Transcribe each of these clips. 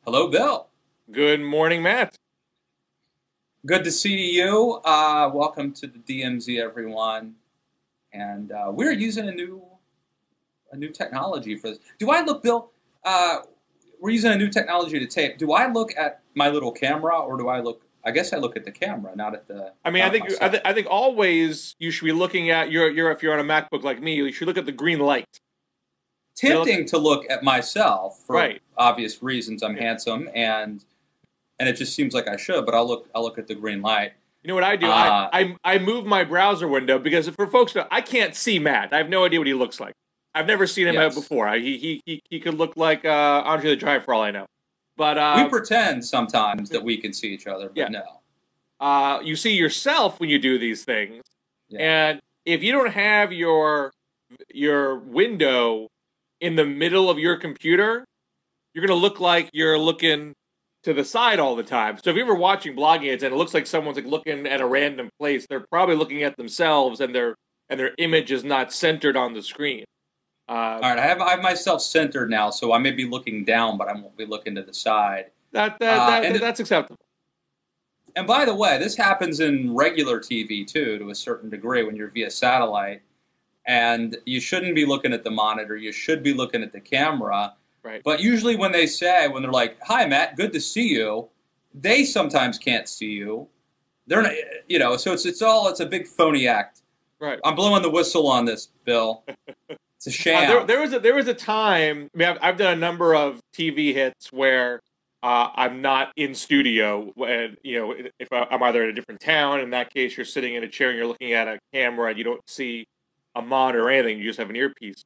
Hello, Bill. Good morning, Matt. Good to see you. Welcome to the DMZ, everyone. And we're using a new technology for this. Do I look, Bill? We're using a new technology to tape. Do I look at my little camera, or do I look? I guess I look at the camera, not at the. I mean, Not I at think myself. I think always you should be looking at your if you're on a MacBook like me, you should look at the green light. Tempting to look at myself for Right. obvious reasons. I'm Yeah. handsome, and it just seems like I should. But I'll look at the green light. You know what I do? Uh, I move my browser window because for folks that I can't see Matt. I have no idea what he looks like. I've never seen him yes. before. He could look like Andre the Giant for all I know. But We pretend sometimes that we can see each other, yeah, but no. you see yourself when you do these things, Yeah. and if you don't have your window in the middle of your computer, you're going to look like you're looking to the side all the time. So if you're ever watching blogging ads and it looks like someone's like looking at a random place, they're probably looking at themselves and their image is not centered on the screen. All right, I have myself centered now, so I may be looking down, but I won't be looking to the side. That, that, Uh, that and that's acceptable. and by the way, this happens in regular TV too, to a certain degree, when you're via satellite, and you shouldn't be looking at the monitor. You should be looking at the camera. Right. But usually, when they're like, "Hi, Matt, good to see you," they sometimes can't see you. They're not, so it's a big phony act. Right. I'm blowing the whistle on this, Bill. It's a There, sham. there was a time. I mean, I've done a number of TV hits where I'm not in studio. When if I'm either in a different town. In that case, you're sitting in a chair and you're looking at a camera and you don't see a monitor or anything. You just have an earpiece.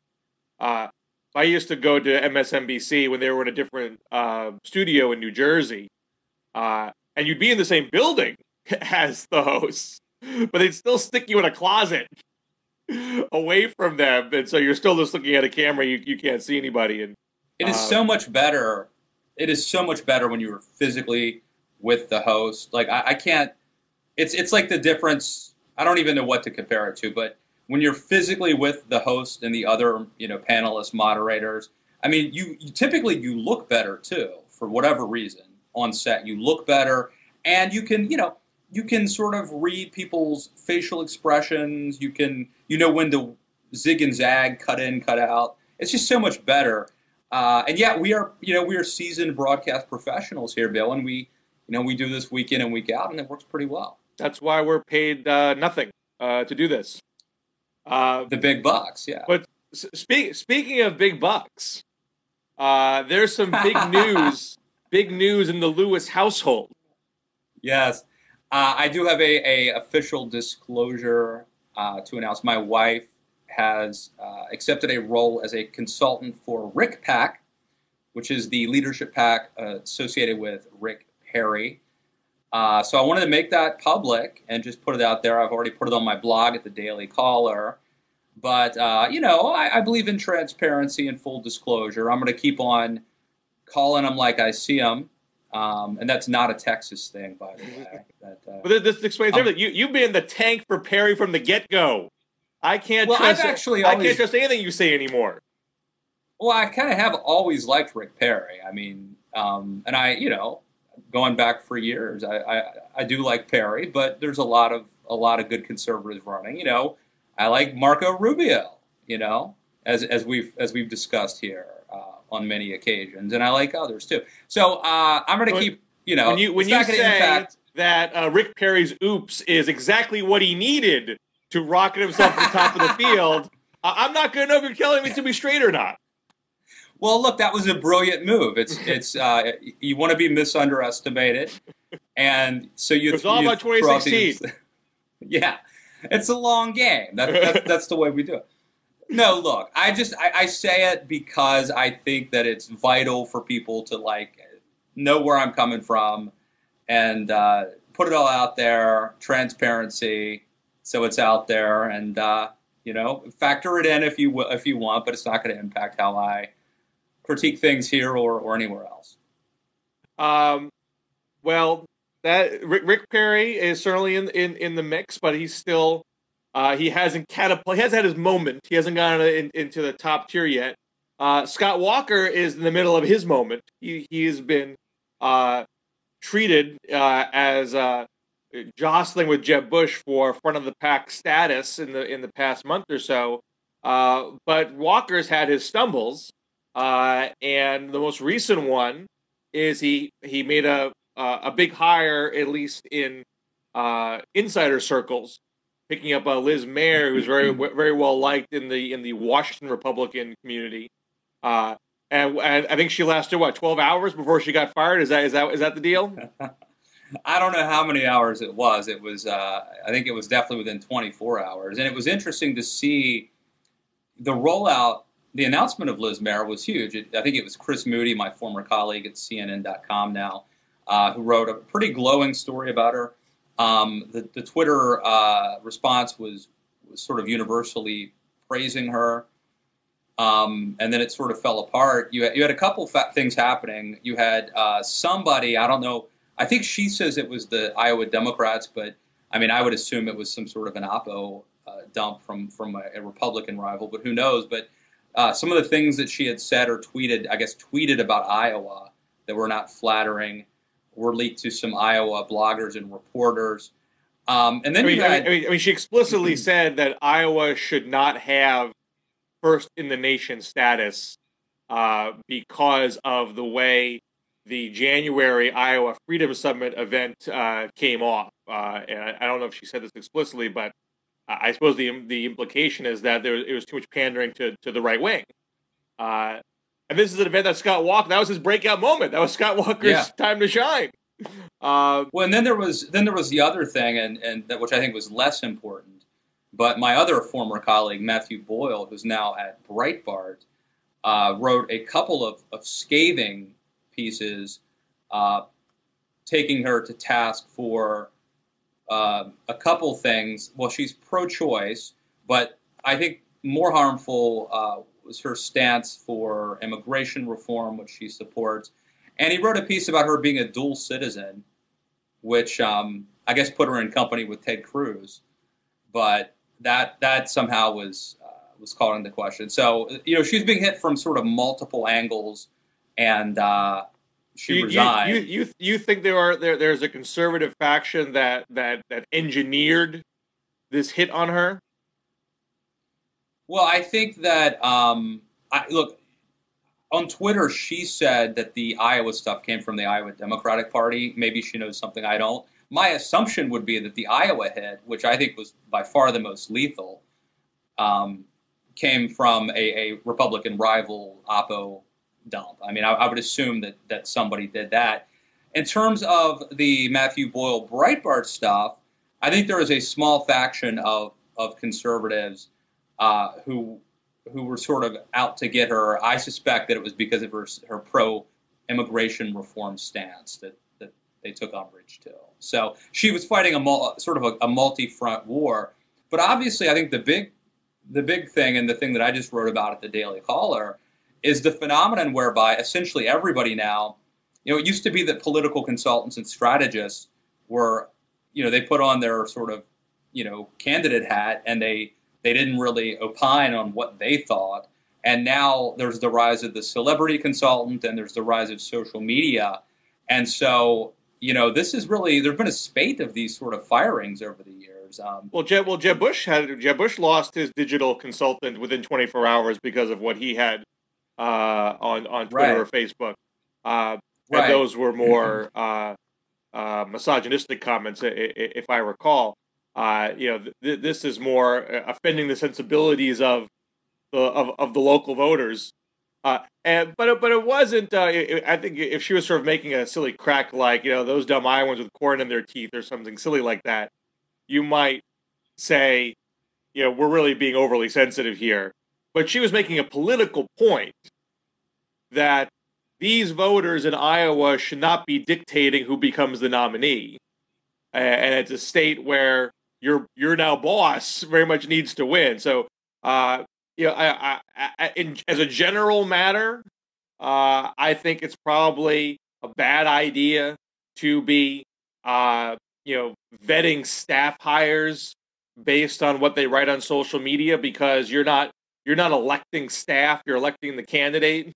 Uh, I used to go to MSNBC when they were in a different studio in New Jersey, and you'd be in the same building as the hosts, but they'd still stick you in a closet away from them, and so you're still just looking at a camera. You can't see anybody, and It is uh, so much better. It is so much better when you are physically with the host. Like I can't. It's like the difference. I don't even know what to compare it to, but when you're physically with the host and the other panelists, moderators, I mean, you typically you look better too for whatever reason on set. You look better, and you can sort of read people's facial expressions. You know when to zig and zag, cut in, cut out. It's just so much better. And yet we are seasoned broadcast professionals here, Bill, and we do this week in and week out, and it works pretty well. that's why we're paid nothing to do this. The big bucks, yeah. But speaking of big bucks, there's some big news in the Lewis household. Yes, I do have a official disclosure to announce. My wife has accepted a role as a consultant for Rick Pack, which is the leadership pack associated with Rick Perry. So I wanted to make that public and just put it out there. I've already put it on my blog at the Daily Caller. But, I believe in transparency and full disclosure. I'm going to keep on calling them like I see them. And that's not a Texas thing, by the way. But this explains Um, everything. You've been the tank for Perry from the get go. I can't well, I've trust. actually I can't always, trust anything you say anymore. well, I kind of have always liked Rick Perry. I mean, and going back for years, I do like Perry, but there's a lot of good conservatives running. I like Marco Rubio. As we've discussed here on many occasions, and I like others too. So I'm going to When, keep. when It's you not going to say impact. that Rick Perry's oops is exactly what he needed to rocket himself to the top of the field, I'm not going to know if you're telling me to be straight or not. Well, look, that was a brilliant move. It's you want to be misunderestimated, and so It was all you about throw out 2016. these. Yeah, it's a long game. That's the way we do it. No, look, I say it because I think that it's vital for people to know where I'm coming from and put it all out there, transparency, so it's out there, and factor it in if you want, but it's not going to impact how I critique things here or anywhere else. Um, well, that Rick Perry is certainly in the mix, but he's still he hasn't he hasn't had his moment. He hasn't gone into the top tier yet. Scott Walker is in the middle of his moment. He has been treated as jostling with Jeb Bush for front of the pack status in the past month or so. But Walker's had his stumbles, and the most recent one is he made a big hire, at least in insider circles, picking up Liz Mair, who's very well liked in the Washington Republican community. And I think she lasted 12 hours before she got fired. Is that the deal? I don't know how many hours it was. It was I think it was definitely within 24 hours, and it was interesting to see the rollout. The announcement of Liz Mair was huge. I think it was Chris Moody, my former colleague at CNN.com now, who wrote a pretty glowing story about her. The Twitter response was sort of universally praising her. And then it sort of fell apart. You had a couple things happening. You had somebody, I don't know, I think she says it was the Iowa Democrats, but I mean, I would assume it was some sort of an Oppo dump from a Republican rival, but who knows? But some of the things that she had said or tweeted about Iowa that were not flattering were leaked to some Iowa bloggers and reporters. And then she explicitly said that Iowa should not have first in the nation status because of the way the January Iowa Freedom Summit event came off. And I don't know if she said this explicitly, but I suppose the implication is that it was too much pandering to the right wing. And this is an event that Scott Walker, that was his breakout moment. That was Scott Walker's time to shine. Well, and then there was the other thing, and that, which I think was less important. But my other former colleague, Matthew Boyle, who's now at Breitbart, wrote a couple of scathing pieces taking her to task for a couple things. Well, she's pro-choice, but I think more harmful was her stance for immigration reform, which she supports. And he wrote a piece about her being a dual citizen, which I guess put her in company with Ted Cruz. But that somehow was called into question. So, she's being hit from sort of multiple angles, and she resigned. You think there's a conservative faction that engineered this hit on her? Well, I think that look, on Twitter, she said that the Iowa stuff came from the Iowa Democratic Party. Maybe she knows something I don't. My assumption would be that the Iowa hit, which I think was by far the most lethal, came from a Republican rival Oppo dump. I mean, I would assume that somebody did that. In terms of the Matthew Boyle Breitbart stuff, I think there is a small faction of conservatives who were sort of out to get her. I suspect that it was because of her pro-immigration reform stance that they took umbrage to. So she was fighting a multi-front war. But obviously, I think the big thing, and the thing that I just wrote about at the Daily Caller, is the phenomenon whereby essentially everybody now, it used to be that political consultants and strategists were, they put on their sort of, candidate hat, and they didn't really opine on what they thought. And now there's the rise of the celebrity consultant, and there's the rise of social media. And so, this is really, there's been a spate of these sort of firings over the years. Jeb Bush lost his digital consultant within 24 hours because of what he had on Twitter or Facebook. And those were more misogynistic comments, if I recall. This is more offending the sensibilities of the local voters. But it wasn't. I think if she was sort of making a silly crack like those dumb Iowans with corn in their teeth or something silly like that, you might say, we're really being overly sensitive here. But she was making a political point that these voters in Iowa should not be dictating who becomes the nominee, and it's a state where your now boss very much needs to win. So, as a general matter, I think it's probably a bad idea to be, vetting staff hires based on what they write on social media, because you're not electing staff, you're electing the candidate.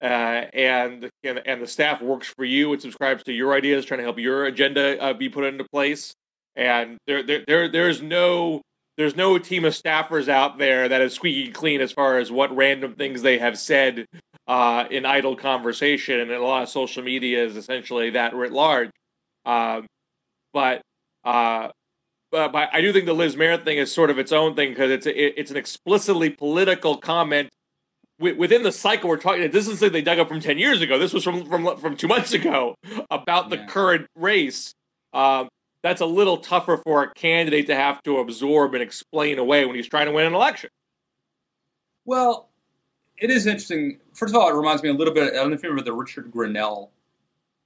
and the staff works for you and subscribes to your ideas, trying to help your agenda be put into place. And there's no team of staffers out there that is squeaky clean as far as what random things they have said in idle conversation, and a lot of social media is essentially that writ large. But I do think the Liz Mair thing is sort of its own thing, because it's an explicitly political comment within the cycle we're talking. This isn't something they dug up from 10 years ago. This was from 2 months ago about the current race. That's a little tougher for a candidate to have to absorb and explain away when he's trying to win an election. Well, it is interesting. First of all, it reminds me a little bit, I don't know if you remember the Richard Grinnell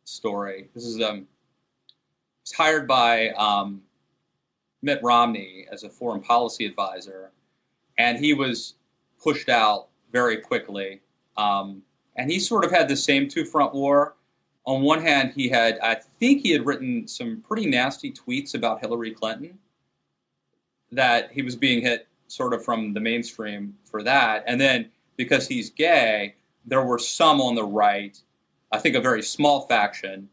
story. This is was hired by Mitt Romney as a foreign policy advisor, and he was pushed out very quickly. And he sort of had the same two-front war. On one hand, I think he had written some pretty nasty tweets about Hillary Clinton, that he was being hit sort of from the mainstream for that. And then because he's gay, there were some on the right, I think a very small faction,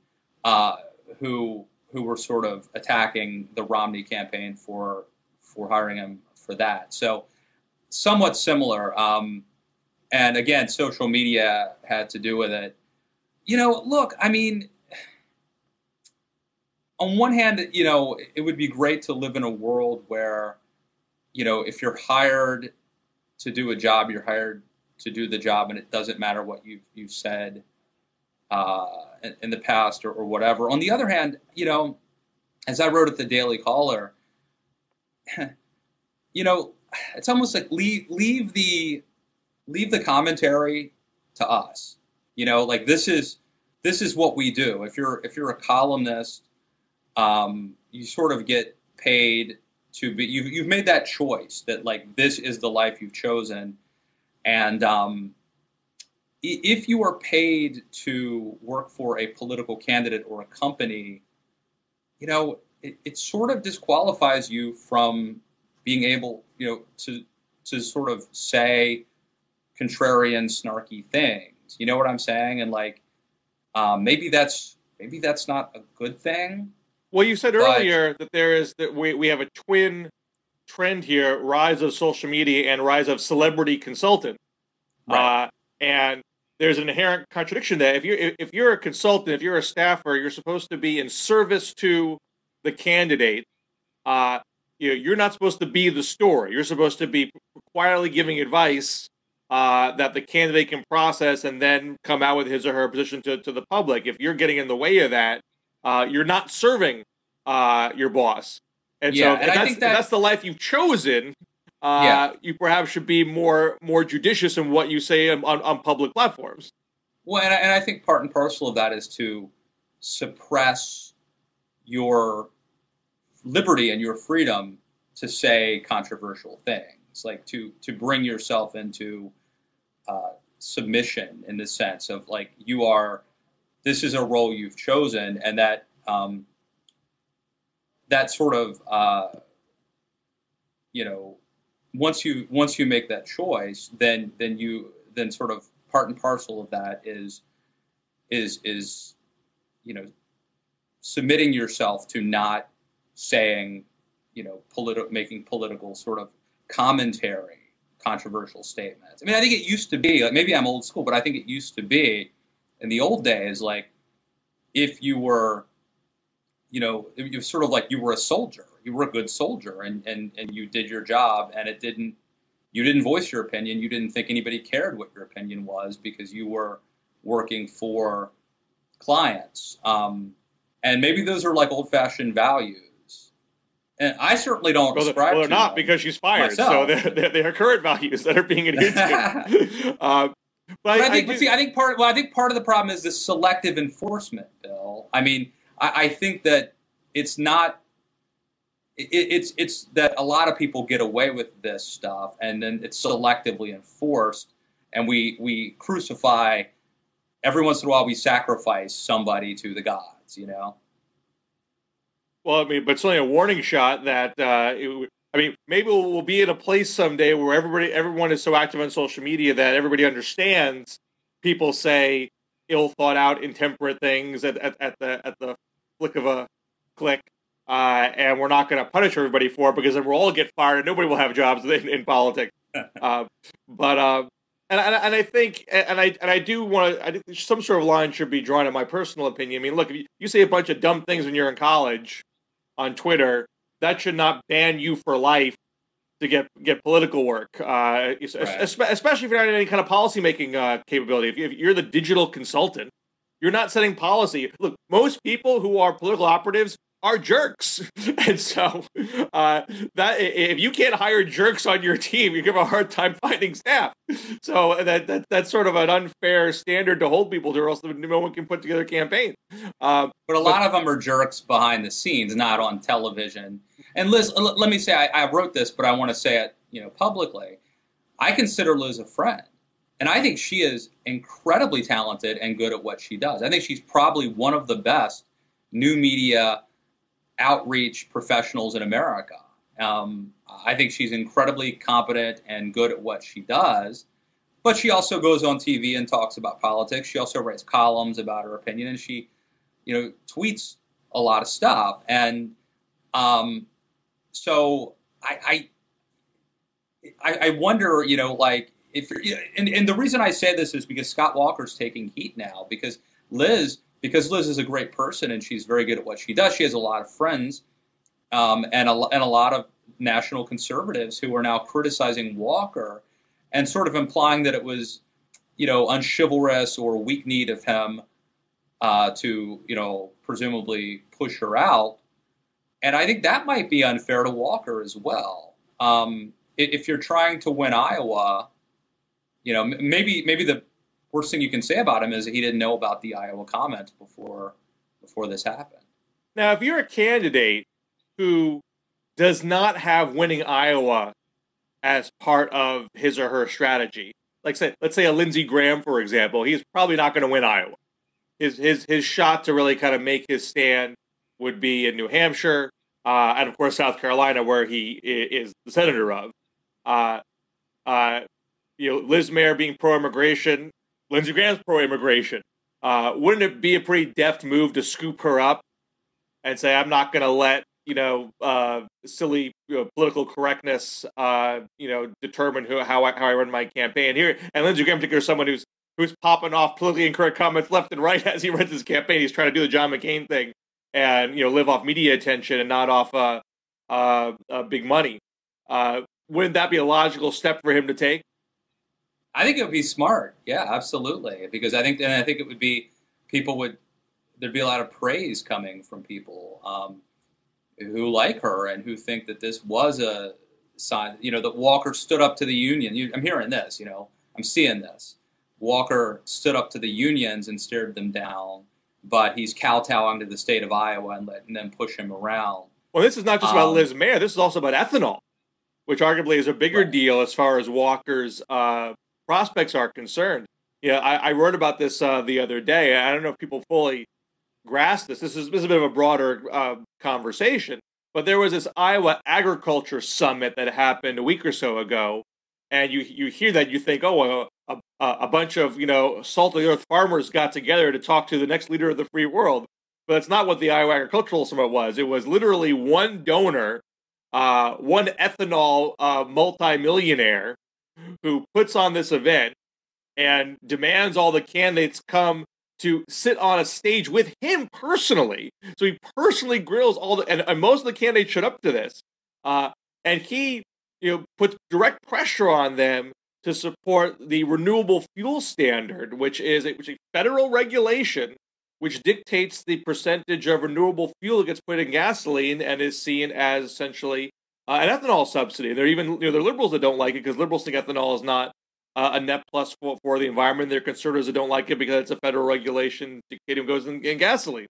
who were sort of attacking the Romney campaign for hiring him for that. So somewhat similar. And again, social media had to do with it. Look, I mean, on one hand, it would be great to live in a world where, if you're hired to do a job, you're hired to do the job, and it doesn't matter what you've said in the past or whatever. On the other hand, as I wrote at the Daily Caller, it's almost like leave the commentary to us. Like this is what we do. If you're a columnist, you sort of get paid to be. You've made that choice that like this is the life you've chosen, and if you are paid to work for a political candidate or a company, it sort of disqualifies you from being able, to sort of say contrarian, snarky things. You know what I'm saying? And like, maybe that's not a good thing. Well, you said earlier that we have a twin trend here: rise of social media and rise of celebrity consultant. Right. And there's an inherent contradiction there. If you're a consultant, if you're a staffer, you're supposed to be in service to the candidate. You're not supposed to be the story. You're supposed to be quietly giving advice that the candidate can process and then come out with his or her position to the public. If you're getting in the way of that, you're not serving your boss. And so if that's the life you've chosen, you perhaps should be more judicious in what you say on public platforms. Well, and I think part and parcel of that is to suppress your liberty and your freedom to say controversial things, like to bring yourself into submission in the sense of like this is a role you've chosen, and that that sort of once you make that choice, then sort of part and parcel of that is submitting yourself to not saying making political sort of commentary, controversial statements. I mean, I think it used to be, like, maybe I'm old school, but I think it used to be in the old days, like if you were, it was sort of like you were a soldier, you were a good soldier, and you did your job, and you didn't voice your opinion, you didn't think anybody cared what your opinion was because you were working for clients. And maybe those are like old-fashioned values. And I certainly don't subscribe to they're not, because she's fired. Myself. So they're current values that are being adhered to. But I think part of the problem is the selective enforcement, Bill. I mean, I think that it's not. It's that a lot of people get away with this stuff, and then it's selectively enforced, and we crucify. Every once in a while, we sacrifice somebody to the gods, Well, I mean, but it's only a warning shot that maybe we'll be in a place someday where everyone is so active on social media that everybody understands people say ill thought out, intemperate things at the flick of a click, and we're not going to punish everybody for it because then we'll all get fired and nobody will have jobs in politics. But I think I do want to. I think some sort of line should be drawn. In my personal opinion, I mean, look, if you say a bunch of dumb things when you're in college on Twitter, that should not ban you for life to get political work, especially if you're not in any kind of policymaking capability. If you're the digital consultant, you're not setting policy. Look, most people who are political operatives are jerks, and so that if you can't hire jerks on your team, you have a hard time finding staff. So that's sort of an unfair standard to hold people to, or else no one can put together campaigns. But a lot of them are jerks behind the scenes, not on television. And Liz, let me say, I wrote this, but I want to say it, publicly. I consider Liz a friend, and I think she is incredibly talented and good at what she does. I think she's probably one of the best new media outreach professionals in America. I think she's incredibly competent and good at what she does, but she also goes on TV and talks about politics. She also writes columns about her opinion, and she, tweets a lot of stuff. And so I wonder, if you're, and the reason I say this is because Scott Walker's taking heat now because Liz is a great person and she's very good at what she does. She has a lot of friends and a lot of national conservatives who are now criticizing Walker and sort of implying that it was, unchivalrous or weak-kneed of him to, presumably push her out. And I think that might be unfair to Walker as well. If you're trying to win Iowa, maybe the worst thing you can say about him is that he didn't know about the Iowa comments before this happened. Now, if you're a candidate who does not have winning Iowa as part of his or her strategy, let's say a Lindsey Graham, for example, he's probably not going to win Iowa. His shot to really kind of make his stand would be in New Hampshire, and of course South Carolina, where he is the senator of. Liz Mair being pro-immigration, Lindsey Graham's pro-immigration. Wouldn't it be a pretty deft move to scoop her up and say, I'm not going to let, silly political correctness, determine how I run my campaign here. And Lindsey Graham, in particular, is someone who's popping off politically incorrect comments left and right as he runs his campaign. He's trying to do the John McCain thing and, live off media attention and not off big money. Wouldn't that be a logical step for him to take? I think it would be smart. Yeah, absolutely. Because I think it would be, there'd be a lot of praise coming from people who like her and who think that this was a sign, that Walker stood up to the union. I'm hearing this, I'm seeing this. Walker stood up to the unions and stared them down, but he's kowtowing to the state of Iowa and letting them push him around. Well, this is not just about Liz Mair. This is also about ethanol, which arguably is a bigger deal as far as Walker's prospects are concerned. I wrote about this the other day. I don't know if people fully grasp this. This is a bit of a broader conversation, but there was this Iowa agriculture summit that happened a week or so ago, and you hear that, you think, a bunch of salt of the earth farmers got together to talk to the next leader of the free world. But that's not what the Iowa Agricultural Summit was. It was literally one donor, one ethanol multimillionaire, who puts on this event and demands all the candidates come to sit on a stage with him personally. So he personally grills and most of the candidates showed up to this. And he, puts direct pressure on them to support the renewable fuel standard, which is a federal regulation which dictates the percentage of renewable fuel that gets put in gasoline and is seen as essentially an ethanol subsidy. There are even there are liberals that don't like it because liberals think ethanol is not a net plus for the environment. There are conservatives that don't like it because it's a federal regulation dictating what goes in gasoline.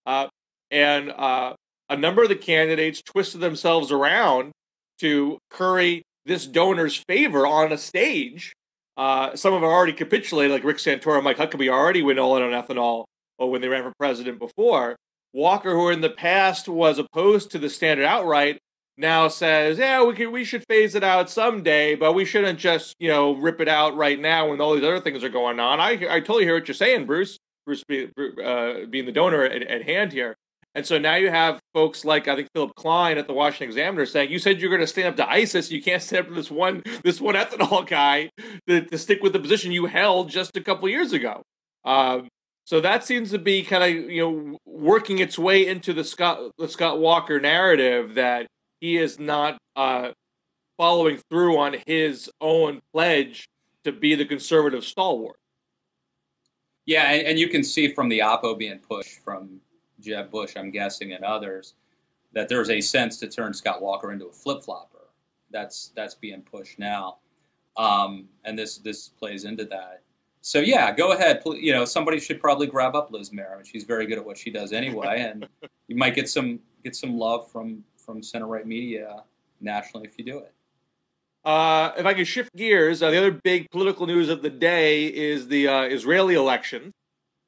And a number of the candidates twisted themselves around to curry this donor's favor on a stage. Some of them already capitulated, like Rick Santorum and Mike Huckabee already went all in on ethanol when they ran for president before. Walker, who in the past was opposed to the standard outright, now says, yeah, we should phase it out someday, but we shouldn't just, rip it out right now when all these other things are going on. I totally hear what you're saying, Bruce. Bruce being the donor at hand here. And so now you have folks like, I think, Philip Klein at the Washington Examiner saying, you said you're going to stand up to ISIS. You can't stand up to this one ethanol guy to stick with the position you held just a couple years ago. So that seems to be kind of, working its way into the Scott Walker narrative that he is not following through on his own pledge to be the conservative stalwart. Yeah, and you can see from the oppo being pushed from Jeb Bush, I'm guessing, and others, that there's a sense to turn Scott Walker into a flip-flopper. That's being pushed now, and this plays into that. So yeah, go ahead. Somebody should probably grab up Liz Mair. She's very good at what she does anyway, and you might get some love from center right media nationally if you do it. If I could shift gears, the other big political news of the day is the Israeli election,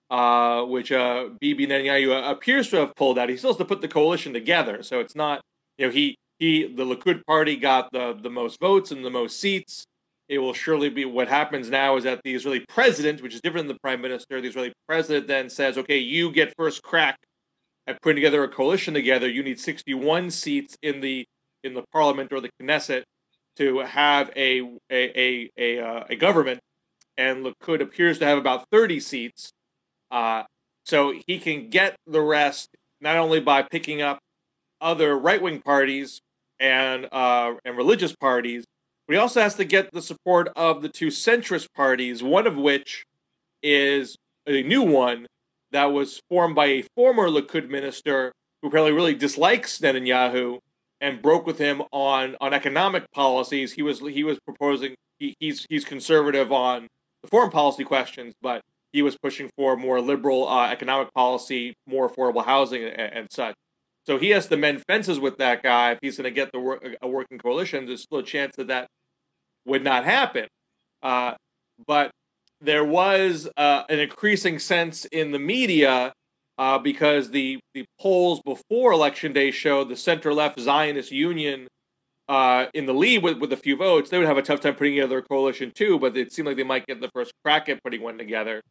which Bibi Netanyahu appears to have pulled out. He still has to put the coalition together, so it's not, the Likud party got the most votes and the most seats. It will surely be what happens now is that the Israeli president, which is different than the prime minister, the Israeli president then says, okay, you get first crack at putting together a coalition together. You need 61 seats in the parliament or the Knesset to have a government, and Likud appears to have about 30 seats. So he can get the rest not only by picking up other right-wing parties and religious parties, but he also has to get the support of the two centrist parties, one of which is a new one that was formed by a former Likud minister who apparently really dislikes Netanyahu and broke with him on economic policies. He was proposing he's conservative on the foreign policy questions, but he was pushing for more liberal economic policy, more affordable housing, and such. So he has to mend fences with that guy if he's going to get a working coalition. There's still a chance that would not happen. But there was an increasing sense in the media because the polls before Election Day showed the center-left Zionist Union in the lead with a few votes. They would have a tough time putting together a coalition too, but it seemed like they might get the first crack at putting one together.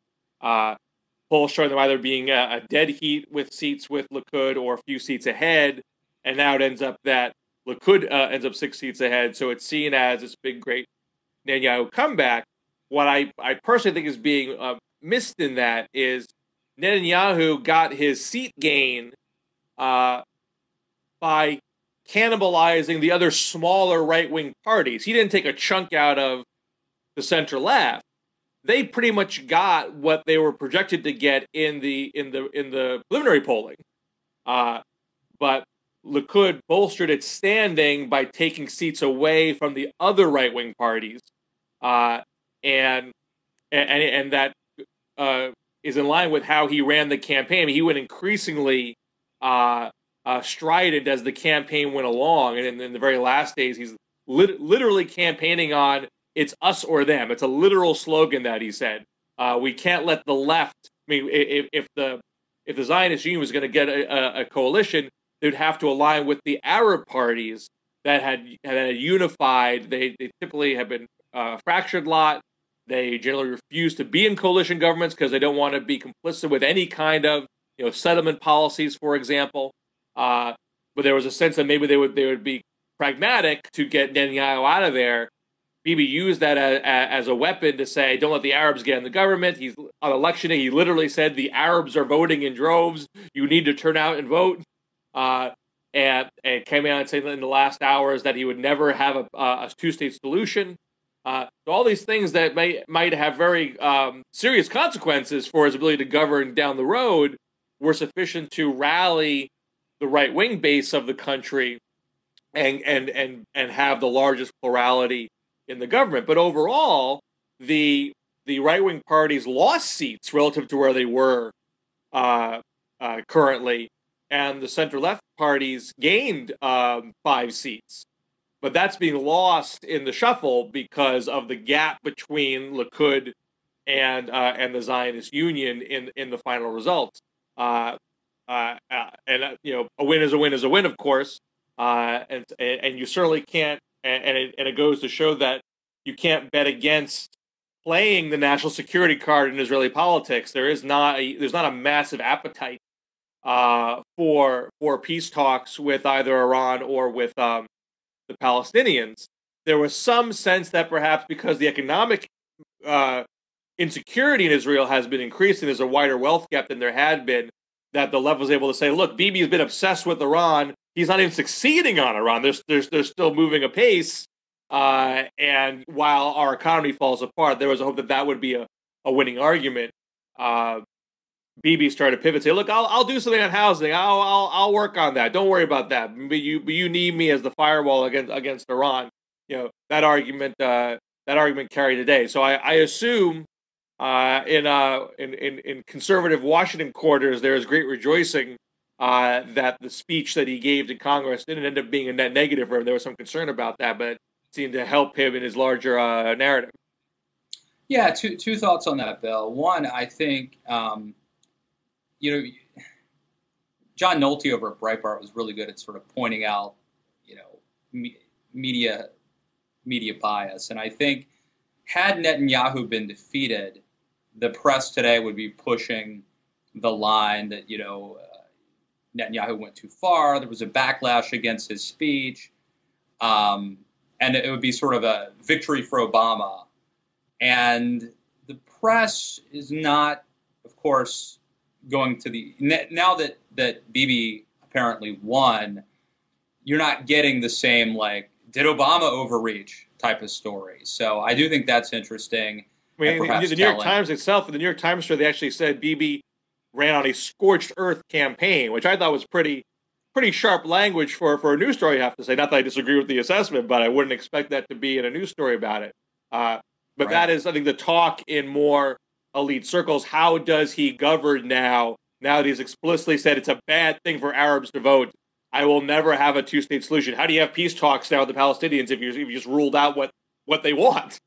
Polls showing them either being a dead heat with seats with Likud or a few seats ahead, and now it ends up that Likud ends up 6 seats ahead, so it's seen as this big, great Netanyahu comeback. What I personally think is being missed in that is Netanyahu got his seat gain by cannibalizing the other smaller right-wing parties. He didn't take a chunk out of the center-left. They pretty much got what they were projected to get in the preliminary polling, but Likud bolstered its standing by taking seats away from the other right-wing parties, and that is in line with how he ran the campaign. I mean, he went increasingly strident as the campaign went along, and in the very last days, he's literally campaigning on "It's us or them." It's a literal slogan that he said. We can't let the left. I mean, if the Zionist Union was going to get a coalition, they'd have to align with the Arab parties that had unified. They typically have been fractured a lot. They generally refuse to be in coalition governments because they don't want to be complicit with any kind of settlement policies, for example. But there was a sense that maybe they would be pragmatic to get Netanyahu out of there. Bibi used that as a weapon to say, don't let the Arabs get in the government. He's on election day, he literally said, the Arabs are voting in droves. You need to turn out and vote. And came out and said in the last hours that he would never have a two-state solution. So all these things that might have very serious consequences for his ability to govern down the road were sufficient to rally the right-wing base of the country and have the largest plurality in the government. But overall, the right-wing parties lost seats relative to where they were currently, and the center-left parties gained 5 seats. But that's being lost in the shuffle because of the gap between Likud and the Zionist Union in the final results. A win is a win is a win, of course. and you certainly can't. And it goes to show that you can't bet against playing the national security card in Israeli politics. There's not a massive appetite for peace talks with either Iran or with the Palestinians. There was some sense that perhaps because the economic insecurity in Israel has been increasing, there's a wider wealth gap than there had been, that the left was able to say, look, Bibi's been obsessed with Iran. He's not even succeeding on Iran. They're still moving apace. And while our economy falls apart, there was a hope that that would be a winning argument. Bibi started to pivot, say, look, I'll do something on housing. I'll work on that. Don't worry about that. But you need me as the firewall against Iran. That argument carried today. So I assume in conservative Washington quarters there is great rejoicing that the speech that he gave to Congress didn't end up being a net negative for him. There was some concern about that, but it seemed to help him in his larger narrative. Yeah, two thoughts on that, Bill. One, I think John Nolte over at Breitbart was really good at sort of pointing out, media bias. And I think had Netanyahu been defeated, the press today would be pushing the line that, Netanyahu went too far. There was a backlash against his speech. And it would be sort of a victory for Obama. And the press is not, of course, going to now that Bibi apparently won, you're not getting the same, did Obama overreach type of story. So I do think that's interesting. I mean, the New York Times itself, in the New York Times story, they actually said Bibi ran on a scorched earth campaign, which I thought was pretty sharp language for a news story, I have to say. Not that I disagree with the assessment, but I wouldn't expect that to be in a news story about it. But right. That is, I think, the talk in more elite circles. How does he govern now that he's explicitly said it's a bad thing for Arabs to vote? I will never have a two-state solution. How do you have peace talks now with the Palestinians if you just ruled out what they want?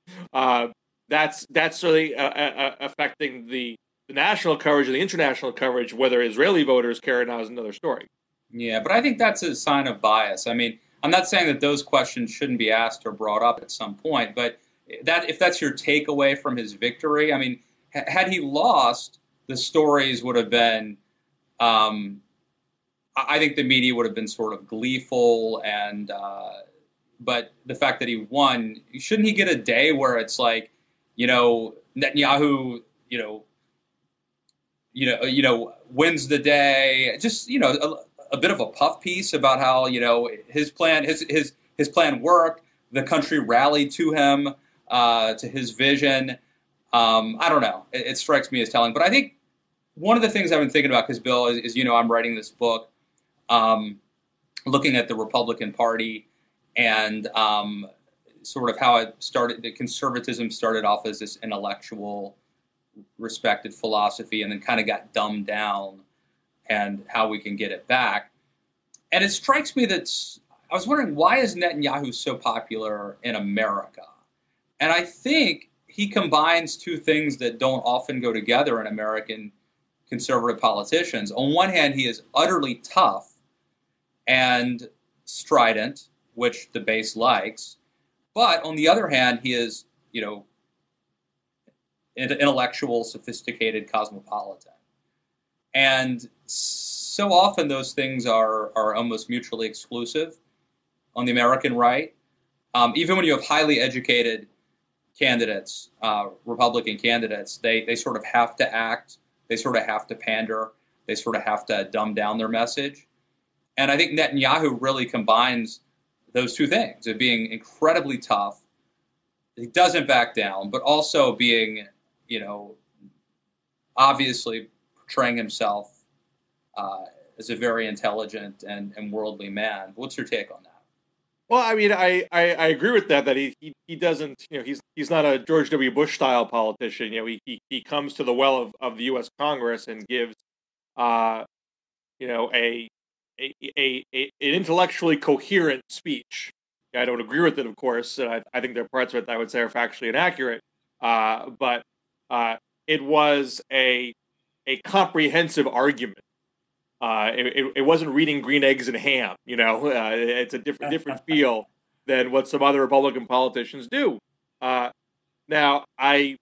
That's really affecting the national coverage and the international coverage. Whether Israeli voters care or not is another story. Yeah, but I think that's a sign of bias. I mean, I'm not saying that those questions shouldn't be asked or brought up at some point, but if that's your takeaway from his victory, I mean, had he lost, the stories would have been, I think the media would have been sort of gleeful, and but the fact that he won, shouldn't he get a day where it's like, Netanyahu, wins the day, just a bit of a puff piece about how his plan worked, the country rallied to him, to his vision. I don't know. It strikes me as telling, but I think one of the things I've been thinking about, because Bill is I'm writing this book, looking at the Republican Party and sort of how it started. The conservatism started off as this intellectual, respected philosophy, and then kind of got dumbed down, and how we can get it back. And it strikes me that I was wondering, why is Netanyahu so popular in America? And I think he combines two things that don't often go together in American conservative politicians. On one hand, he is utterly tough and strident, which the base likes. But on the other hand, he is, intellectual, sophisticated, cosmopolitan. And so often those things are almost mutually exclusive on the American right. Even when you have highly educated candidates, Republican candidates, they sort of have to act, they sort of have to pander, they sort of have to dumb down their message. And I think Netanyahu really combines those two things, of being incredibly tough, he doesn't back down, but also being, obviously portraying himself as a very intelligent and worldly man. What's your take on that? Well, I mean, I agree with that he doesn't, he's not a George W. Bush style politician. He comes to the well of the U.S. Congress and gives, an intellectually coherent speech. I don't agree with it, of course. I think there are parts of it that I would say are factually inaccurate. But it was a comprehensive argument It wasn't reading Green Eggs and Ham. It's a different feel than what some other Republican politicians do. Now, I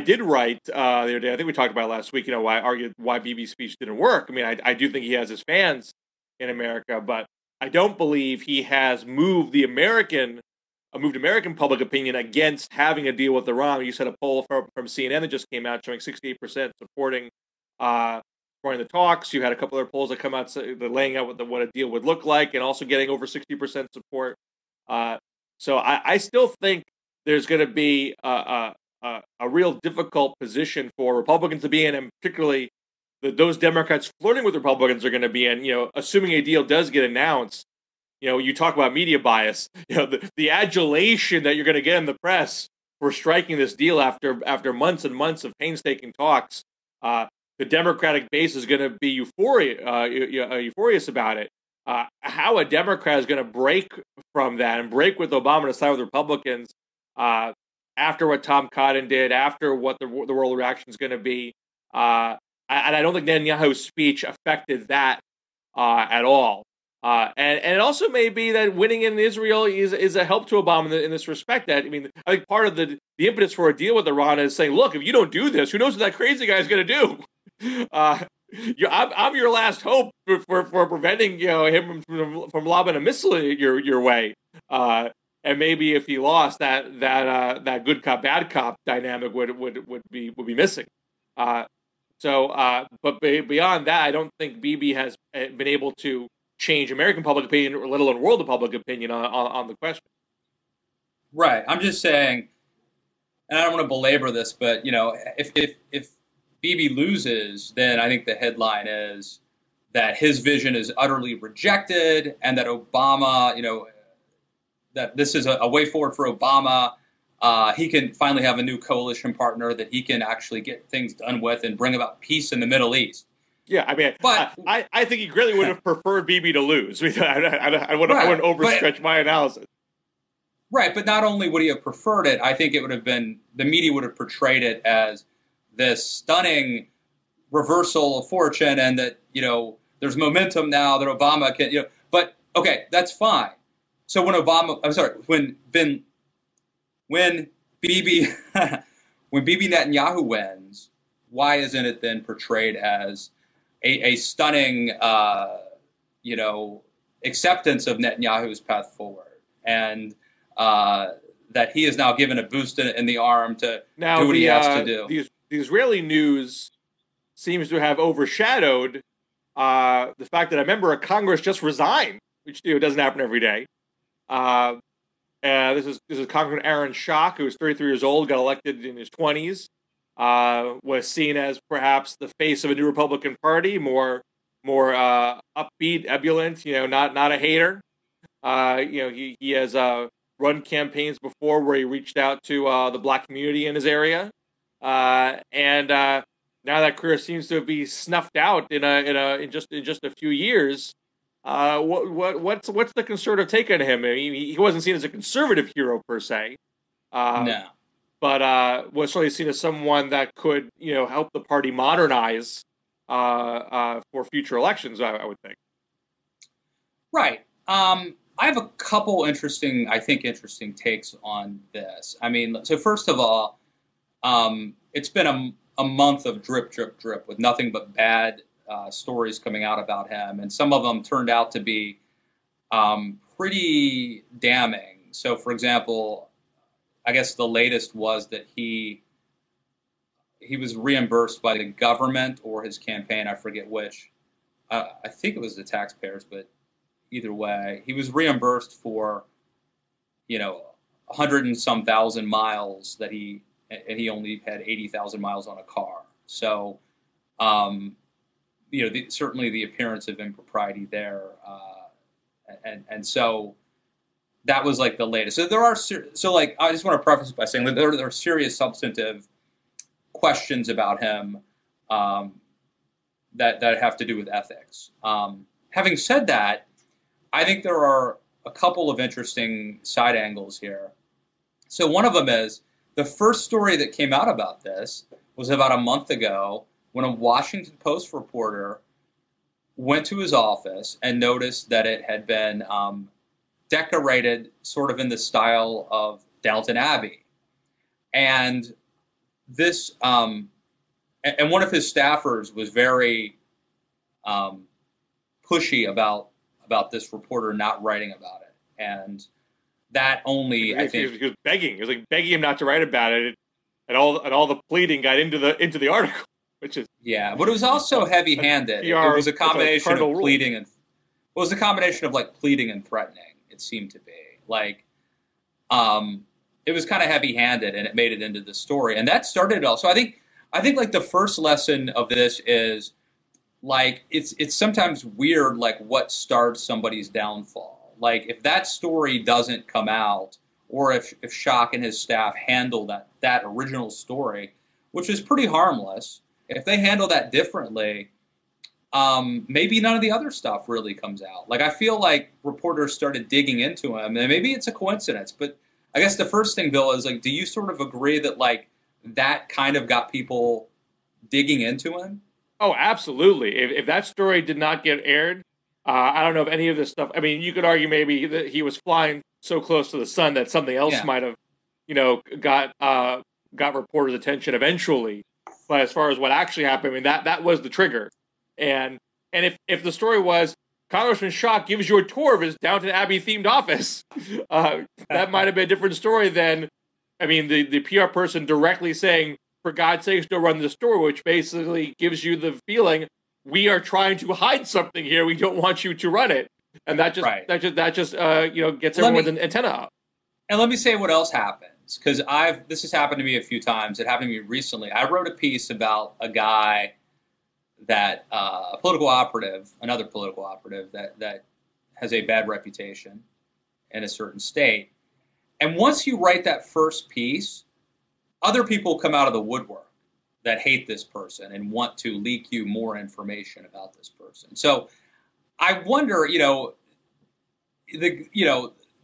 did write the other day. I think we talked about it last week. I argued why Bibi's speech didn't work. I mean, I do think he has his fans in America, but I don't believe he has moved American public opinion against having a deal with Iran. You said a poll from CNN that just came out showing 68% supporting the talks. You had a couple other polls that come out laying out what a deal would look like, and also getting over 60% support. So I still think there's going to be a real difficult position for Republicans to be in, and particularly those Democrats flirting with Republicans are going to be in. Assuming a deal does get announced, you talk about media bias. The adulation that you're going to get in the press for striking this deal after months and months of painstaking talks. The Democratic base is going to be euphorious about it. How a Democrat is going to break from that and break with Obama to side with Republicans after what Tom Cotton did, after what the world reaction is going to be. And I don't think Netanyahu's speech affected that at all. And it also may be that winning in Israel is a help to Obama in this respect. I think part of the impetus for a deal with Iran is saying, look, if you don't do this, who knows what that crazy guy is going to do? I'm your last hope for preventing him from lobbing a missile your way. And maybe if he lost, that good cop bad cop dynamic would be missing. But beyond that, I don't think Bibi has been able to change American public opinion, let alone world public opinion on the question. Right. I'm just saying, and I don't want to belabor this, but if Bibi loses, then I think the headline is that his vision is utterly rejected, and that Obama, that this is a way forward for Obama. He can finally have a new coalition partner that he can actually get things done with and bring about peace in the Middle East. Yeah, I mean, but I think he greatly would have preferred Bibi to lose. I wouldn't overstretch my analysis. Right, but not only would he have preferred it, I think it would have been, the media would have portrayed it as this stunning reversal of fortune, and that, there's momentum now that Obama can, but okay, that's fine. So when Bibi Netanyahu wins, why isn't it then portrayed as a stunning, acceptance of Netanyahu's path forward, and that he is now given a boost in the arm to do what he has to do? The Israeli news seems to have overshadowed the fact that a member of Congress just resigned, which doesn't happen every day. This is Congressman Aaron Schock, who was 33 years old, got elected in his 20s. Was seen as perhaps the face of a new Republican Party, more upbeat, ebullient, not a hater. He has run campaigns before where he reached out to the black community in his area, and now that career seems to be snuffed out in just a few years. What's the conservative take on him? I mean, he wasn't seen as a conservative hero per se. No. But was certainly seen as someone that could, help the party modernize for future elections, I would think. Right. I have a couple interesting takes on this. I mean, so first of all, it's been a month of drip, drip, drip with nothing but bad stories coming out about him, and some of them turned out to be pretty damning. So, for example, I guess the latest was that he was reimbursed by the government or his campaign, I forget which. I think it was the taxpayers, but either way, he was reimbursed for, 100 and some thousand miles and he only had 80,000 miles on a car. So, certainly the appearance of impropriety there, and so. That was like the latest. So I just want to preface by saying that there are serious substantive questions about him that have to do with ethics. Having said that, I think there are a couple of interesting side angles here. So one of them is the first story that came out about this was about a month ago when a Washington Post reporter went to his office and noticed that it had been decorated sort of in the style of Downton Abbey. And this, and one of his staffers was very pushy about this reporter not writing about it. And that only, I think, he was begging. It was like begging him not to write about it, and all the pleading got into the article, which is but it was also heavy-handed. It was a combination of pleading and pleading and threatening. It seemed to be like, it was kind of heavy-handed, and it made it into the story, and that started it all. So I think like the first lesson of this is like it's sometimes weird like what starts somebody's downfall. Like if that story doesn't come out, or if Schock and his staff handle that original story, which is pretty harmless, if they handle that differently, maybe none of the other stuff really comes out. Like I feel like reporters started digging into him, and maybe it's a coincidence, but I guess the first thing, Bill, is like, do you sort of agree that like that kind of got people digging into him? Oh, absolutely. If that story did not get aired, I don't know if any of this stuff. I mean, you could argue maybe that he was flying so close to the sun that something else might have, got reporters' attention eventually. But as far as what actually happened, I mean, that was the trigger. And if the story was Congressman Schock gives you a tour of his Downton Abbey themed office, that might have been a different story than, I mean, the PR person directly saying, for God's sakes, don't run the story, which basically gives you the feeling we are trying to hide something here. We don't want you to run it, and that just gets everyone's antenna up. And let me say what else happens, because this has happened to me a few times. It happened to me recently. I wrote a piece about a guy that another political operative that has a bad reputation in a certain state. And once you write that first piece, other people come out of the woodwork that hate this person and want to leak you more information about this person. So I wonder, the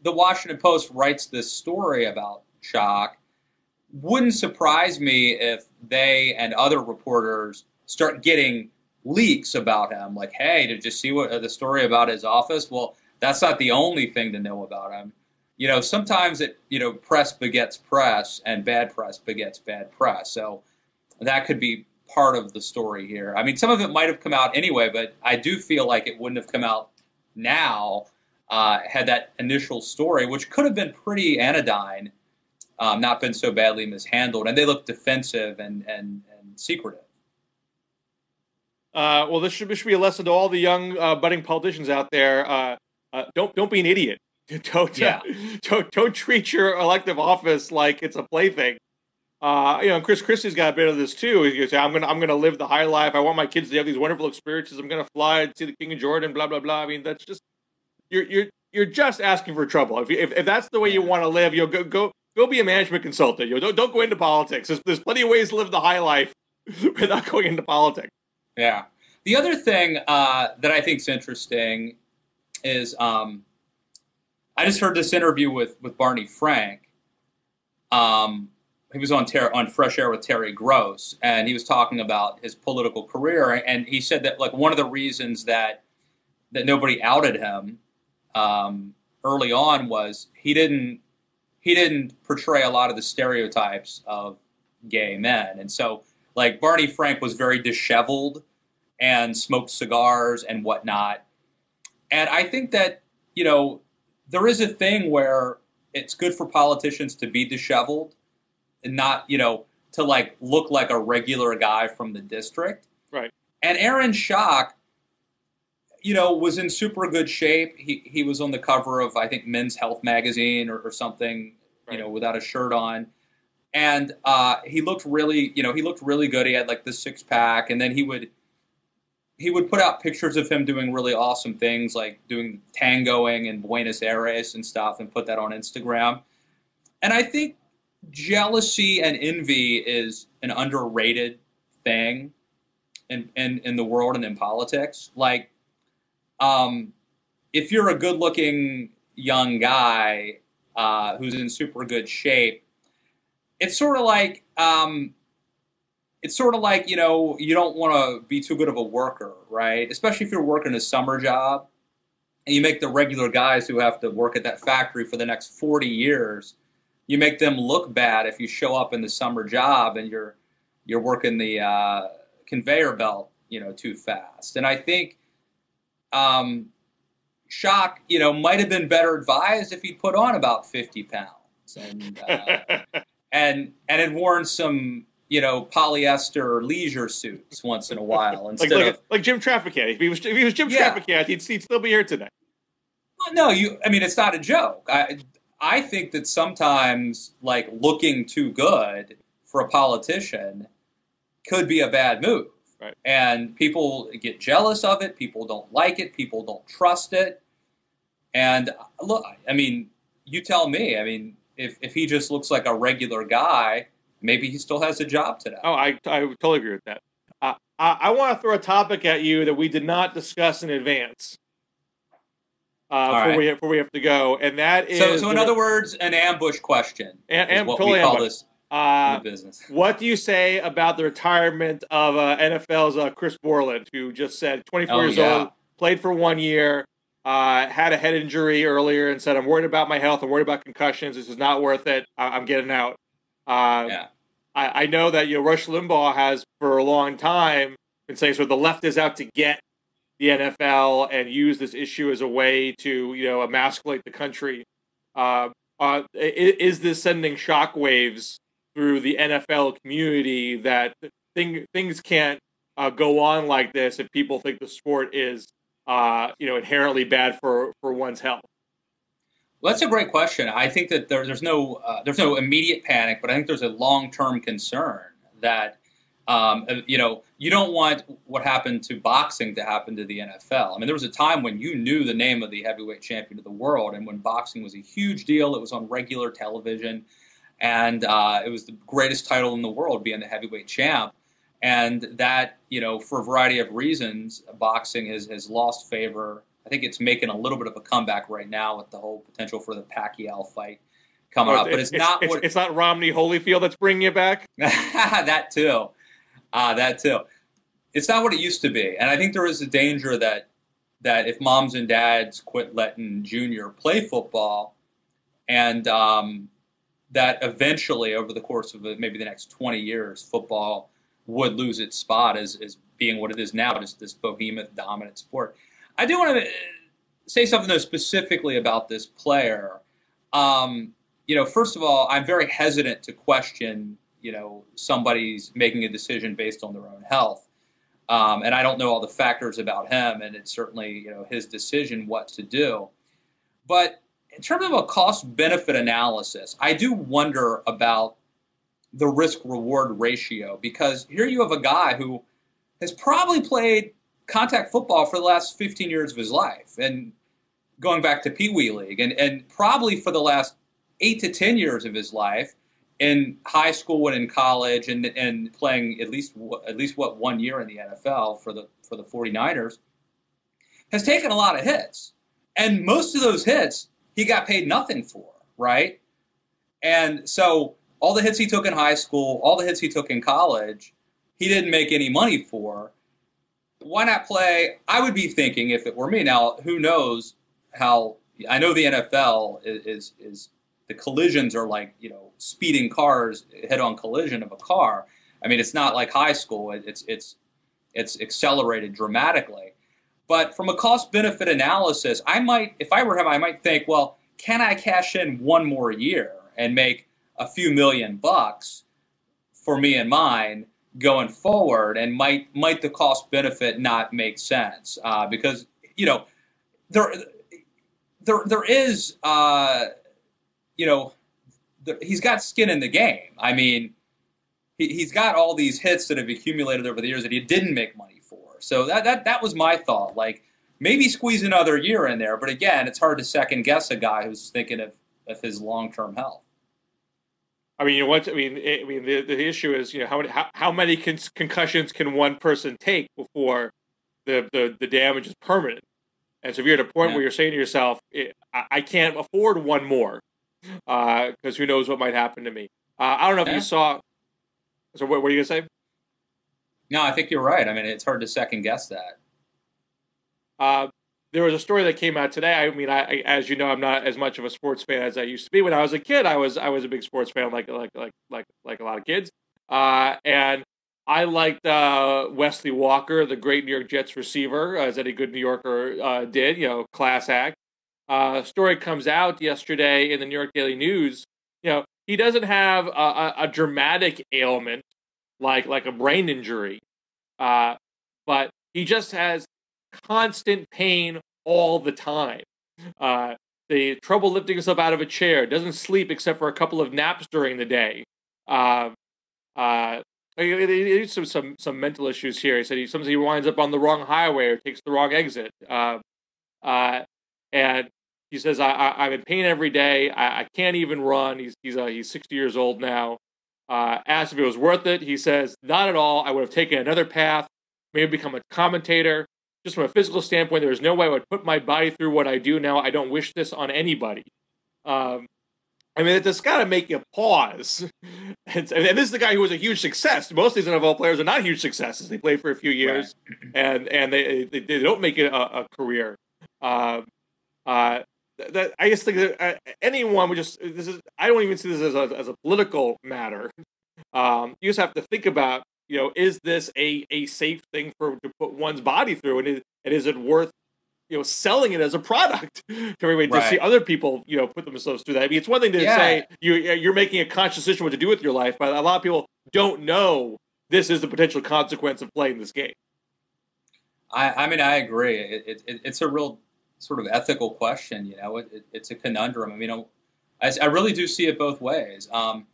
Washington Post writes this story about Schock. Wouldn't surprise me if they and other reporters start getting leaks about him. Like, hey, did you see the story about his office? Well, that's not the only thing to know about him. Sometimes press begets press, and bad press begets bad press. So that could be part of the story here. I mean, some of it might have come out anyway, but I do feel like it wouldn't have come out now had that initial story, which could have been pretty anodyne, not been so badly mishandled. And they look defensive and secretive. Well, this should be a lesson to all the young budding politicians out there. Don't be an idiot. Don't treat your elective office like it's a plaything. Chris Christie's got a bit of this too. He goes, I'm gonna live the high life. I want my kids to have these wonderful experiences. I'm gonna fly and see the King of Jordan. Blah blah blah. I mean, that's just you're just asking for trouble. If that's the way you want to live, go be a management consultant. Don't go into politics. There's plenty of ways to live the high life without going into politics. Yeah. The other thing that I think is interesting is I just heard this interview with Barney Frank. He was on Fresh Air with Terry Gross, and he was talking about his political career, and he said that like one of the reasons that nobody outed him early on was he didn't portray a lot of the stereotypes of gay men, and so like Barney Frank was very disheveled and smoked cigars and whatnot, and I think that there is a thing where it's good for politicians to be disheveled and not, to like look like a regular guy from the district. Right. And Aaron Schock, was in super good shape. He was on the cover of, I think, Men's Health magazine or something, right, without a shirt on. And he looked really good. He had like the six pack, and then he would put out pictures of him doing really awesome things, like doing tangoing in Buenos Aires and stuff, and put that on Instagram. And I think jealousy and envy is an underrated thing in the world and in politics. Like, if you're a good-looking young guy who's in super good shape, it's sort of like you don't want to be too good of a worker, right? Especially if you're working a summer job and you make the regular guys who have to work at that factory for the next 40 years, you make them look bad if you show up in the summer job and you're working the conveyor belt, too fast. And I think Schock, might have been better advised if he put on about 50 pounds and had worn some, polyester leisure suits once in a while instead like Jim Trafficant. If he was Jim Trafficant, he'd still be here today. Well, no, it's not a joke. I think that sometimes like looking too good for a politician could be a bad move. Right. And people get jealous of it. People don't like it. People don't trust it. And look, you tell me. If he just looks like a regular guy, maybe he still has a job today. Oh, I totally agree with that. I want to throw a topic at you that we did not discuss in advance before we have to go, and that is... So in other words, an ambush question is what we call this in the business. What do you say about the retirement of NFL's Chris Borland, who just said 24 years old, played for 1 year, had a head injury earlier and said, I'm worried about my health, I'm worried about concussions, this is not worth it, I'm getting out. I know that Rush Limbaugh has for a long time been saying sort of the left is out to get the NFL and use this issue as a way to emasculate the country. Is this sending shockwaves through the NFL community that things can't go on like this if people think the sport is inherently bad for one's health? Well, that's a great question. I think that there's no immediate panic, but I think there's a long-term concern that you don't want what happened to boxing to happen to the NFL. There was a time when you knew the name of the heavyweight champion of the world, and when boxing was a huge deal, it was on regular television, and it was the greatest title in the world, being the heavyweight champ. And that, for a variety of reasons, boxing has lost favor. I think it's making a little bit of a comeback right now with the whole potential for the Pacquiao fight coming up. But it's not Romney Holyfield that's bringing it back? That too. It's not what it used to be. And I think there is a danger that if moms and dads quit letting Junior play football, and that eventually over the course of maybe the next 20 years, football would lose its spot as being what it is now, just this behemoth dominant sport. I do want to say something though specifically about this player. First of all, I'm very hesitant to question, somebody's making a decision based on their own health. And I don't know all the factors about him, and it's certainly, his decision what to do. But in terms of a cost-benefit analysis, I do wonder about the risk-reward ratio, because here you have a guy who has probably played contact football for the last 15 years of his life, and going back to Pee Wee League, and probably for the last 8 to 10 years of his life in high school and in college, and playing at least 1 year in the NFL for the 49ers, has taken a lot of hits. And most of those hits he got paid nothing for, right? And so all the hits he took in high school, all the hits he took in college, he didn't make any money for. Why not play? I would be thinking, if it were me. Now, who knows how? I know the NFL is the collisions are like, speeding cars, head-on collision of a car. It's not like high school. It's accelerated dramatically. But from a cost-benefit analysis, if I were him, I might think, well, can I cash in 1 more year and make a few $1,000,000 for me and mine going forward? And might the cost-benefit not make sense? Because, there is, he's got skin in the game. He's got all these hits that have accumulated over the years that he didn't make money for. So that was my thought. Like, maybe squeeze another year in there. But again, it's hard to second guess a guy who's thinking of his long-term health. The issue is, how many concussions can one person take before the damage is permanent? And so if you're at a point where you're saying to yourself, I can't afford 1 more, because who knows what might happen to me. I don't know if you saw. So what were you going to say? No, I think you're right. It's hard to second guess that. There was a story that came out today. I mean, as you know, I'm not as much of a sports fan as I used to be. When I was a kid, I was a big sports fan, like a lot of kids. And I liked Wesley Walker, the great New York Jets receiver, as any good New Yorker did. Class act. Story comes out yesterday in the New York Daily News. He doesn't have a dramatic ailment like a brain injury, but he just has constant pain all the time. The trouble lifting himself out of a chair, doesn't sleep except for a couple of naps during the day. There's some mental issues here. He said sometimes he winds up on the wrong highway or takes the wrong exit. And he says, I'm in pain every day. I can't even run. He's 60 years old now. Asked if it was worth it. He says, not at all. I would have taken another path, maybe become a commentator. Just from a physical standpoint, there's no way I would put my body through what I do now. I don't wish this on anybody. I mean, it's got to make you pause. And this is the guy who was a huge success. Most of these NFL players are not huge successes. They play for a few years, right, and they don't make it a career. I just think that anyone would just. I don't even see this as a political matter. You just have to think about, is this a safe thing to put one's body through, and is it worth selling it as a product to everybody, to see other people put themselves through that? I mean, it's one thing to say you're making a conscious decision what to do with your life, but a lot of people don't know this is the potential consequence of playing this game. I mean, I agree. It's a real sort of ethical question. It's a conundrum. I mean, I really do see it both ways. On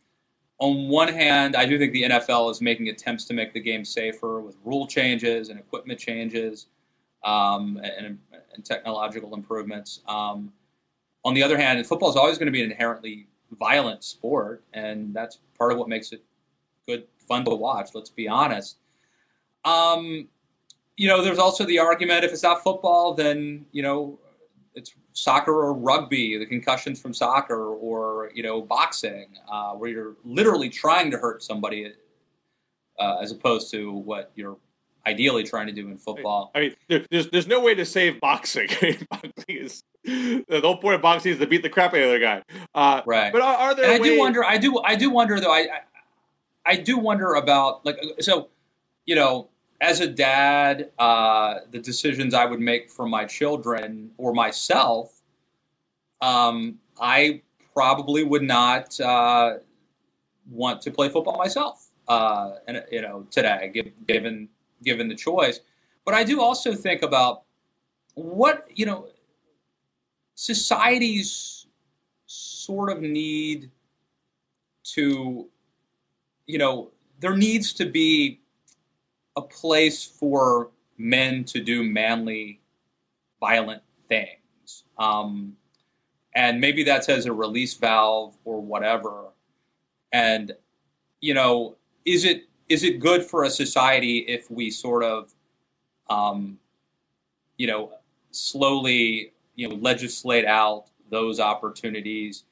one hand, I do think the NFL is making attempts to make the game safer with rule changes and equipment changes and technological improvements. On the other hand, football is always going to be an inherently violent sport, and that's part of what makes it good, fun to watch. Let's be honest. There's also the argument, if it's not football, then it's soccer or rugby, the concussions from soccer, or boxing, where you're literally trying to hurt somebody, as opposed to what you're ideally trying to do in football. I mean, there's no way to save boxing. Boxing is the whole point of boxing is to beat the crap out of the other guy. Right. But are there? And I do wonder though. I do wonder about as a dad, the decisions I would make for my children or myself, I probably would not want to play football myself. Today, given the choice. But I do also think about what societies sort of need to, there needs to be a place for men to do manly, violent things. And maybe that's as a release valve or whatever. And, is it good for a society if we sort of, slowly, legislate out those opportunities,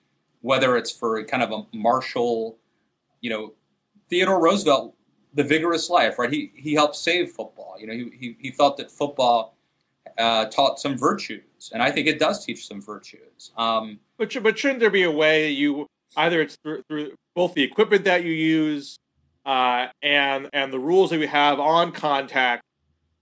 whether it's for kind of a martial, Theodore Roosevelt, the vigorous life, right? He helped save football. He felt that football taught some virtues, and I think it does teach some virtues. But shouldn't there be a way either it's through both the equipment that you use and the rules that we have on contact,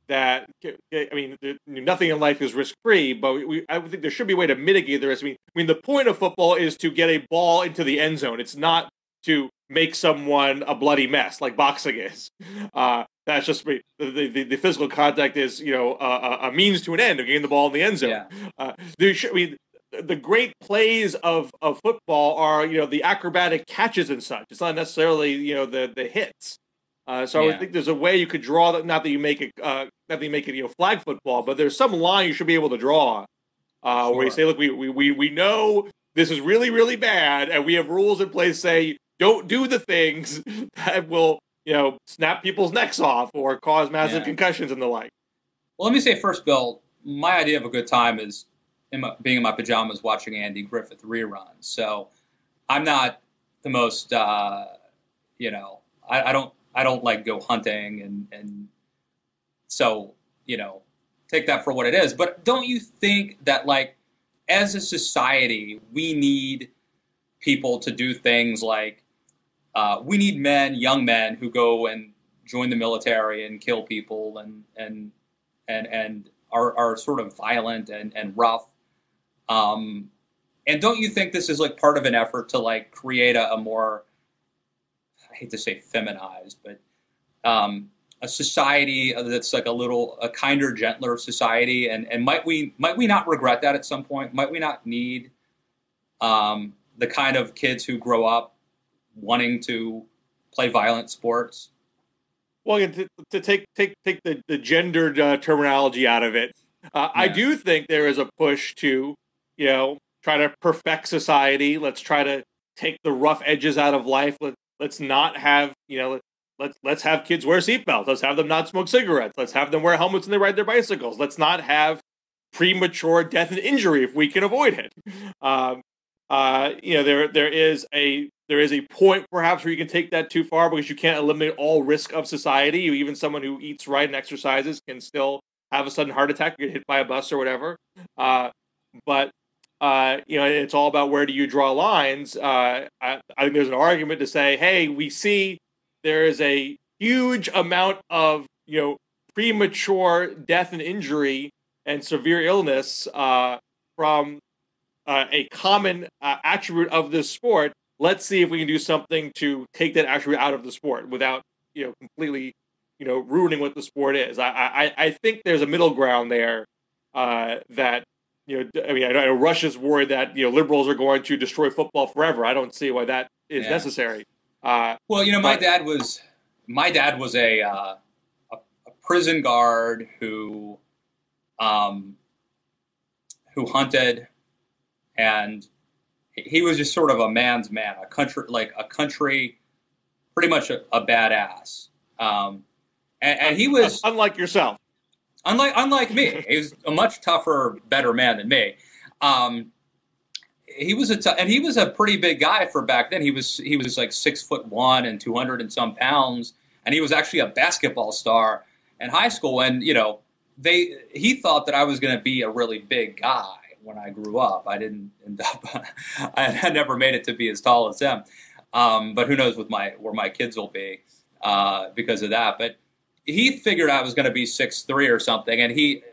that, I mean, nothing in life is risk-free, but I think there should be a way to mitigate the risk. I mean, the point of football is to get a ball into the end zone. It's not to make someone a bloody mess like boxing is. That's just the physical contact is, a means to an end of getting the ball in the end zone. Yeah. The great plays of football are, the acrobatic catches and such. It's not necessarily, the hits. So I would think there's a way you could draw that. Not that you make it, flag football, but there's some line you should be able to draw, where you say, look, we know this is really, really bad, and we have rules in place say don't do the things that will, snap people's necks off or cause massive concussions and the like. Well, let me say first, Bill, my idea of a good time is being in my pajamas watching Andy Griffith reruns. So I'm not the most, I don't like go hunting, and so, take that for what it is. But don't you think that, like, as a society, we need people to do things like we need young men who go and join the military and kill people and are sort of violent and rough. And don't you think this is like part of an effort to like create a more, I hate to say feminized, but a society that's like a kinder, gentler society? And might we not regret that at some point? Might we not need the kind of kids who grow up wanting to play violent sports? Well, to take the gendered terminology out of it, I do think there is a push to, try to perfect society. Let's try to take the rough edges out of life. Let's not have, let's have kids wear seatbelts. Let's have them not smoke cigarettes. Let's have them wear helmets when they ride their bicycles. Let's not have premature death and injury if we can avoid it. There is a point perhaps where you can take that too far because you can't eliminate all risk of society. Even someone who eats right and exercises can still have a sudden heart attack or get hit by a bus or whatever. But it's all about where do you draw lines. I think there's an argument to say, hey, we see there is a huge amount of premature death and injury and severe illness from a common attribute of this sport. Let's see if we can do something to take that attribute out of the sport without completely ruining what the sport is. I think there's a middle ground there that. I know Russia's worried that liberals are going to destroy football forever. I don't see why that is necessary. Well, my dad was a prison guard who hunted, and he was just sort of a man's man, a country, pretty much a badass. And he was unlike yourself. Unlike me, he was a much tougher, better man than me. He was a pretty big guy for back then. He was like 6'1" and 200 and some pounds, and he was actually a basketball star in high school. And he thought that I was going to be a really big guy when I grew up. I didn't end up. I never made it to be as tall as him. But who knows where my kids will be because of that. But he figured I was going to be 6'3" or something, and he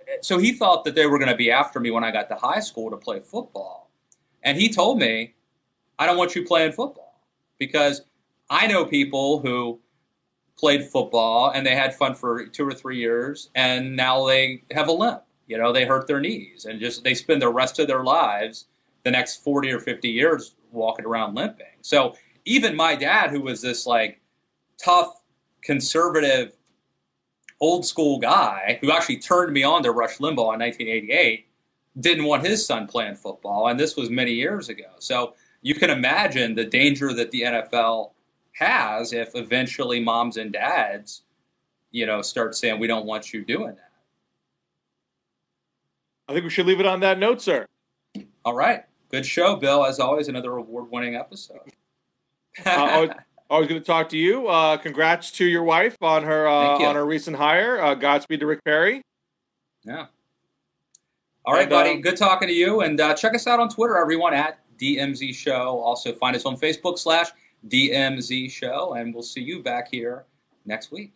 thought that they were going to be after me when I got to high school to play football. And he told me, I don't want you playing football because I know people who played football and they had fun for 2 or 3 years, and now they have a limp. They hurt their knees, and they spend the rest of their lives, the next 40 or 50 years, walking around limping. So even my dad, who was this like tough, conservative, old school guy who actually turned me on to Rush Limbaugh in 1988, didn't want his son playing football, and this was many years ago. So you can imagine the danger that the NFL has if eventually moms and dads, start saying, we don't want you doing that. I think we should leave it on that note, sir. All right. Good show, Bill. As always, another award-winning episode. Always going to talk to you. Congrats to your wife on her recent hire. Godspeed to Rick Perry. Yeah. All right, buddy. Good talking to you. And check us out on Twitter, everyone, at DMZ Show. Also find us on Facebook /DMZ Show. And we'll see you back here next week.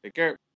Take care.